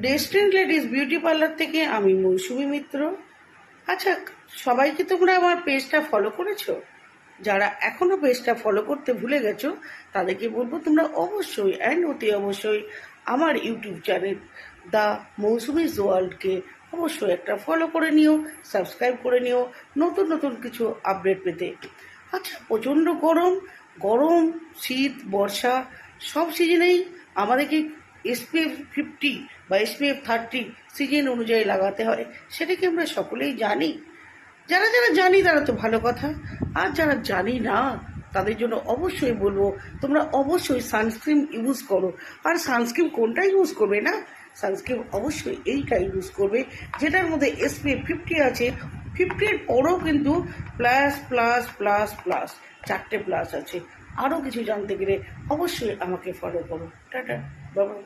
Destiny ladies beauty parlour থেকে আমি মৌসুমী মিত্র। আচ্ছা, সবাই কি তোমরা আমার পেজটা ফলো করেছো? যারা এখনও পেজটা ফলো করতে ভুলে গেছো তাদেরকে বলবো তোমরা অবশ্যই অতি অবশ্যই আমার ইউটিউব চ্যানেল দ্য মৌসুমিজ ওয়ার্ল্ডকে অবশ্যই একটা ফলো করে নিও, সাবস্ক্রাইব করে নিও নতুন নতুন কিছু আপডেট পেতে। আচ্ছা, প্রচণ্ড গরম শীত বর্ষা সব সিজনেই আমাদেরকে SPF 50 বা SPF 30 সিজন অনুযায়ী লাগাতে হয়, সেটা কি আমরা সকলেই জানি? যারা যারা জানি তারা তো ভালো কথা, আর যারা জানি না তাদের জন্য অবশ্যই বলবো তোমরা অবশ্যই সানস্ক্রিন ইউজ করো। আর সানস্ক্রিন কোনটা ইউজ করবে না? সানস্ক্রিন অবশ্যই এইটা ইউজ করবে যেটার মধ্যে SPF 50 আছে। 50-এর পরও কিন্তু প্লাস প্লাস প্লাস প্লাস 4টে প্লাস আছে। আরও কিছু জানতে গেলে অবশ্যই আমাকে ফলো করো। টাটা, বাবা।